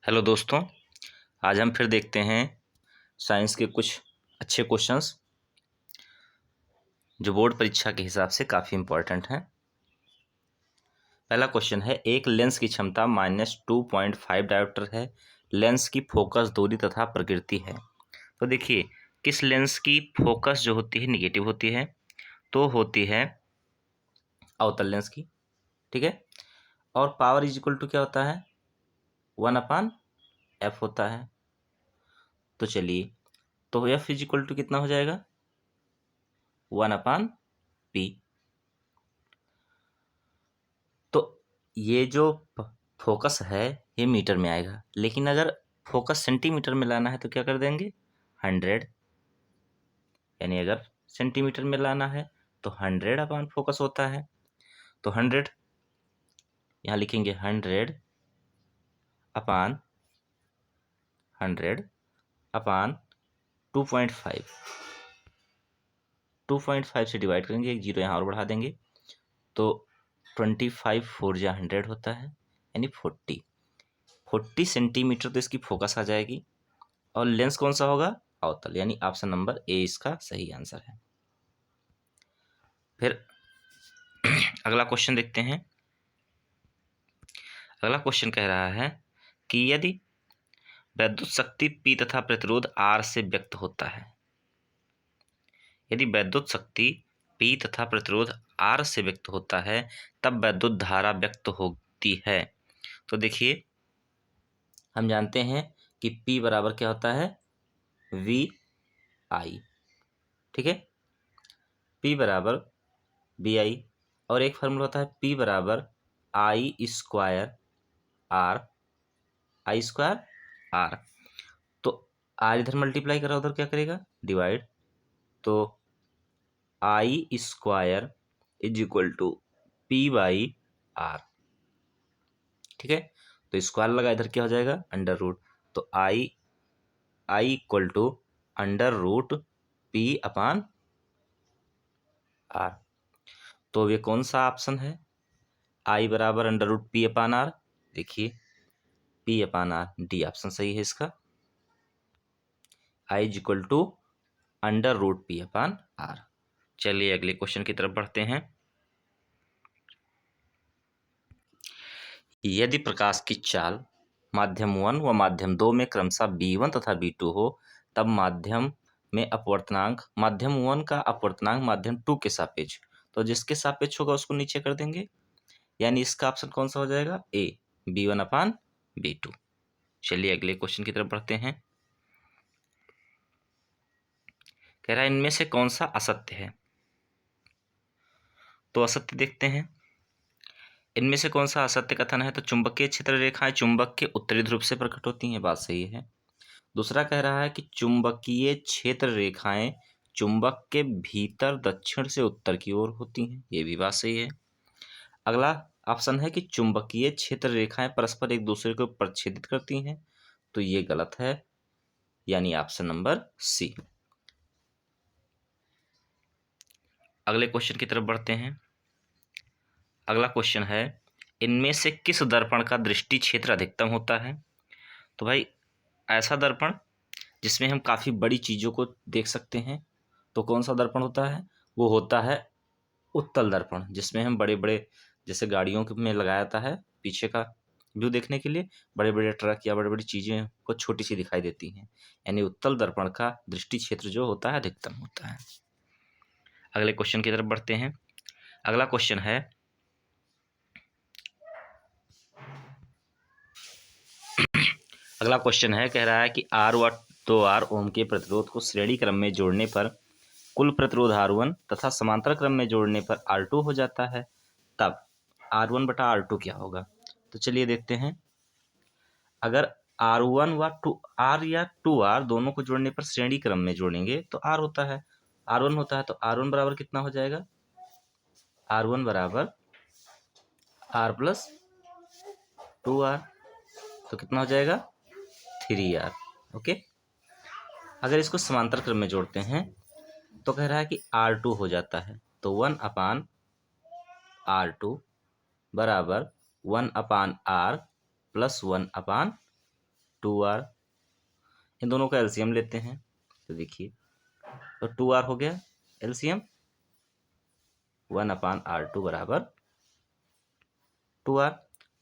Hello दोस्तों, आज हम फिर देखते हैं साइंस के कुछ अच्छे क्वेश्चंस जो बोर्ड परीक्षा के हिसाब से काफ़ी इम्पोर्टेंट हैं। पहला क्वेश्चन है, एक लेंस की क्षमता -2.5 डायोप्टर है। लेंस की फोकस दूरी तथा प्रकृति है। तो देखिए, किस लेंस की फोकस जो होती है निगेटिव होती है, तो होती है अवतल लेंस की। ठीक है। और पावर इज इक्वल टू क्या होता है, 1/f होता है। तो चलिए, तो f इज इक्वल टू कितना हो जाएगा, 1/p। तो ये जो फोकस है ये मीटर में आएगा, लेकिन अगर फोकस सेंटीमीटर में लाना है तो क्या कर देंगे, 100। यानी अगर सेंटीमीटर में लाना है तो 100/फोकस होता है। तो 100 यहाँ लिखेंगे, 100/100/2.5। 2.5 से डिवाइड करेंगे, एक जीरो यहाँ और बढ़ा देंगे, तो 25 4 जा 100 होता है, यानी 40 सेंटीमीटर तो इसकी फोकस आ जाएगी। और लेंस कौन सा होगा, अवतल, यानी ऑप्शन नंबर ए इसका सही आंसर है। फिर अगला क्वेश्चन देखते हैं। अगला क्वेश्चन कह रहा है कि यदि वैद्युत शक्ति P तथा प्रतिरोध R से व्यक्त होता है, यदि वैद्युत शक्ति P तथा प्रतिरोध R से व्यक्त होता है तब वैद्युत धारा व्यक्त होती है। तो देखिए, हम जानते हैं कि P बराबर क्या होता है, VI। ठीक है, P बराबर VI। और एक फार्मूला होता है P बराबर I² R। तो R इधर मल्टीप्लाई करा, उधर क्या करेगा, डिवाइड। तो I² is equal to P/R। ठीक है, तो स्क्वायर लगा, इधर क्या हो जाएगा, अंडर रूट। तो I इक्वल टू √P/R। तो ये कौन सा ऑप्शन है, I बराबर √P/R। देखिए, P/R, डी ऑप्शन सही है इसका। I is equal to √P/R। चलिए अगले क्वेश्चन की तरफ बढ़ते हैं। यदि प्रकाश की चाल माध्यम 1 व माध्यम 2 में क्रमशः B1 तथा B2 हो, तब माध्यम 1 का अपवर्तनांक माध्यम 2 के सापेक्ष, तो जिसके सापेक्ष होगा उसको नीचे कर देंगे, यानी इसका ऑप्शन कौन सा हो जाएगा, ए, B1/B2। चलिए अगले क्वेश्चन की तरफ बढ़ते हैं। कह रहा है, इनमें से कौन सा असत्य है। तो असत्य देखते हैं, इनमें से कौन सा असत्य कथन है। तो चुंबकीय क्षेत्र रेखाएं चुंबक के उत्तरी ध्रुव से प्रकट होती हैं, बात सही है। दूसरा कह रहा है कि चुंबकीय क्षेत्र रेखाएं चुंबक के भीतर दक्षिण से उत्तर की ओर होती हैं, ये भी बात सही है। अगला ऑप्शन है कि चुंबकीय क्षेत्र रेखाएं परस्पर एक दूसरे को प्रच्छेदित करती हैं, तो ये गलत है, यानी ऑप्शन नंबर सी। अगले क्वेश्चन की तरफ बढ़ते हैं। अगला क्वेश्चन है, इनमें से किस दर्पण का दृष्टि क्षेत्र अधिकतम होता है। तो भाई, ऐसा दर्पण जिसमें हम काफ़ी बड़ी चीज़ों को देख सकते हैं, तो कौन सा दर्पण होता है, वो होता है उत्तल दर्पण, जिसमें हम बड़े बड़े, जैसे गाड़ियों में लगाया जाता है पीछे का व्यू देखने के लिए, बड़े बड़े ट्रक या बड़ी बड़ी चीज़ें को छोटी सी दिखाई देती हैं, यानी उत्तल दर्पण का दृष्टि क्षेत्र जो होता है अधिकतम होता है। अगले क्वेश्चन की तरफ बढ़ते हैं। अगला क्वेश्चन है, कह रहा है कि R व 2R ओम के प्रतिरोध को श्रेणी क्रम में जोड़ने पर कुल प्रतिरोध R1 तथा समांतर क्रम में जोड़ने पर R2 हो जाता है, तब R1/R2 क्या होगा। तो चलिए देखते हैं। अगर R1 व 2R या 2R दोनों को जोड़ने पर श्रेणी क्रम में जोड़ेंगे तो R होता है, R1 होता है, तो R1 बराबर कितना हो जाएगा, R1 बराबर R+2R, तो कितना हो जाएगा, 3R। ओके। अगर इसको समांतर क्रम में जोड़ते हैं तो कह रहा है कि R2 हो जाता है, तो 1/R2 बराबर 1/R + 1/2 2R, इन दोनों का एलसीएम लेते हैं तो देखिए, तो 2R हो गया एलसीएम, 1/R2 बराबर 2R।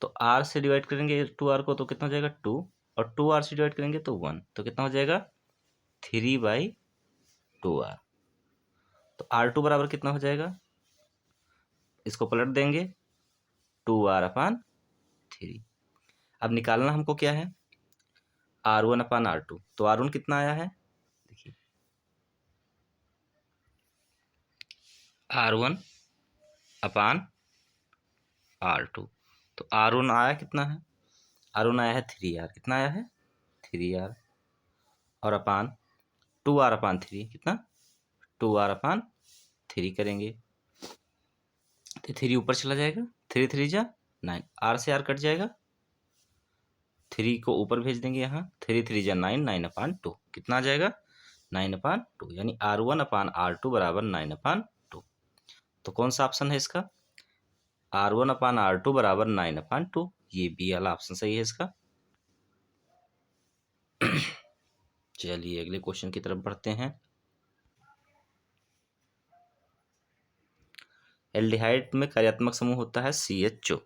तो R से डिवाइड करेंगे 2R को तो कितना हो जाएगा 2, और 2R से डिवाइड करेंगे तो 1, तो कितना हो जाएगा 3/2R। तो R2 बराबर कितना हो जाएगा, इसको पलट देंगे 2R/3। अब निकालना हमको क्या है, R1/R2। तो R1 कितना आया है, देखिए R1/R2। तो R1 आया कितना है, R1 आया है 3R, कितना आया है 3R, और अपान 2R/3 कितना 2R/3 करेंगे तो 3 ऊपर चला जाएगा, 3 3 जा 9, R से R कट जाएगा, 3 को ऊपर भेज देंगे यहाँ, 3 3 जा 9, 9/2 कितना आ जाएगा 9/2, यानी R1/R2 बराबर 9/2। तो कौन सा ऑप्शन है इसका, R1/R2 बराबर 9/2, ये बी वाला ऑप्शन सही है इसका। चलिए अगले क्वेश्चन की तरफ बढ़ते हैं। एल्डिहाइड में कार्यात्मक समूह होता है CHO।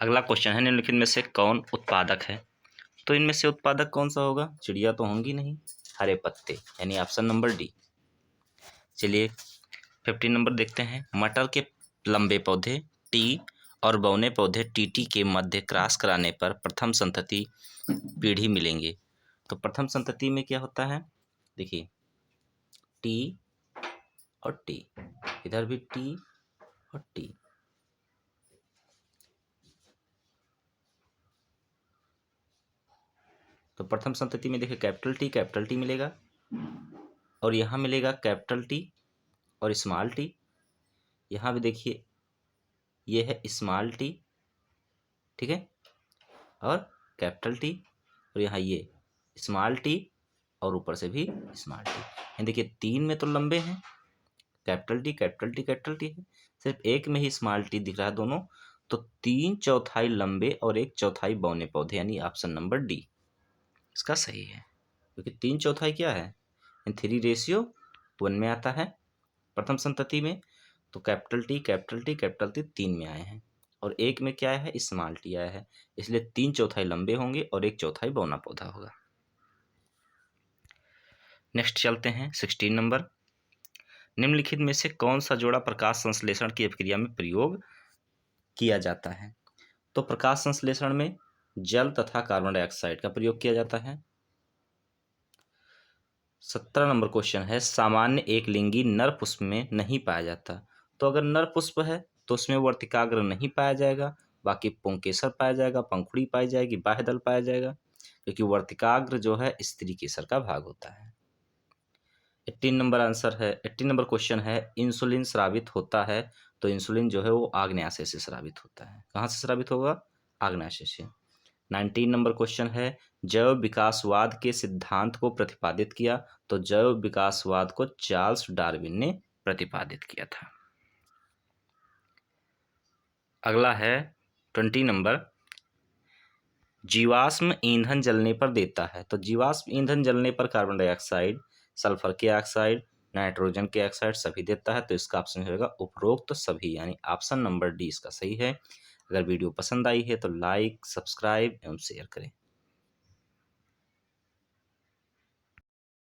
अगला क्वेश्चन है, निम्नलिखित में से कौन उत्पादक है। तो इनमें से उत्पादक कौन सा होगा, चिड़िया तो होंगी नहीं, हरे पत्ते, यानी ऑप्शन नंबर डी। चलिए 15 नंबर देखते हैं। मटर के लंबे पौधे टी और बौने पौधे TT के मध्य क्रॉस कराने पर प्रथम संतति पीढ़ी मिलेंगे। तो प्रथम संतति में क्या होता है, देखिए टी और टी, इधर भी टी और टी, तो प्रथम संतति में देखिए कैपिटल टी मिलेगा, और यहाँ मिलेगा कैपिटल टी और स्मॉल टी। यहाँ भी देखिए ये है स्मॉल टी, ठीक है, और कैपिटल टी, और यहाँ ये स्मॉल टी और ऊपर से भी स्मॉल टी। देखिए 3 में तो लंबे हैं, कैपिटल टी है, सिर्फ एक में ही स्मॉल टी दिख रहा है दोनों, तो 3/4 लंबे और 1/4 बौने पौधे, यानी ऑप्शन नंबर डी इसका सही है, क्योंकि 3/4 क्या है, 3:1 में आता है प्रथम संतति में। तो कैपिटल टी 3 में आए हैं, और एक में क्या है स्मॉल टी आया है, इसलिए 3/4 लंबे होंगे और 1/4 बौना पौधा होगा। नेक्स्ट चलते हैं 16 नंबर। निम्नलिखित में से कौन सा जोड़ा प्रकाश संश्लेषण की प्रक्रिया में प्रयोग किया जाता है। तो प्रकाश संश्लेषण में जल तथा कार्बन डाइऑक्साइड का प्रयोग किया जाता है। 17 नंबर क्वेश्चन है, सामान्य एक लिंगी नर पुष्प में नहीं पाया जाता। तो अगर नर पुष्प है तो उसमें वर्तिकाग्र नहीं पाया जाएगा, बाकी पुंकेसर पाया जाएगा, पंखुड़ी पाई जाएगी, बाह्यदल पाया जाएगा, क्योंकि वर्तिकाग्र जो है स्त्री केसर का भाग होता है। 18 नंबर आंसर है, 18 नंबर क्वेश्चन है, इंसुलिन स्रावित होता है। तो इंसुलिन जो है वो आग्नेयाशय से स्रावित होता है। कहाँ से स्रावित होगा, आग्नेयाशय से। 19 नंबर क्वेश्चन है, जैव विकासवाद के सिद्धांत को प्रतिपादित किया। तो जैव विकासवाद को चार्ल्स डार्विन ने प्रतिपादित किया था। अगला है 20 नंबर, जीवाश्म ईंधन जलने पर देता है। तो जीवाश्म ईंधन जलने पर कार्बन डाइऑक्साइड, सल्फर के ऑक्साइड, नाइट्रोजन के ऑक्साइड सभी देता है। तो इसका ऑप्शन होगा उपरोक्त सभी, यानी ऑप्शन नंबर डी इसका सही है। अगर वीडियो पसंद आई है तो लाइक, सब्सक्राइब एवं शेयर करें।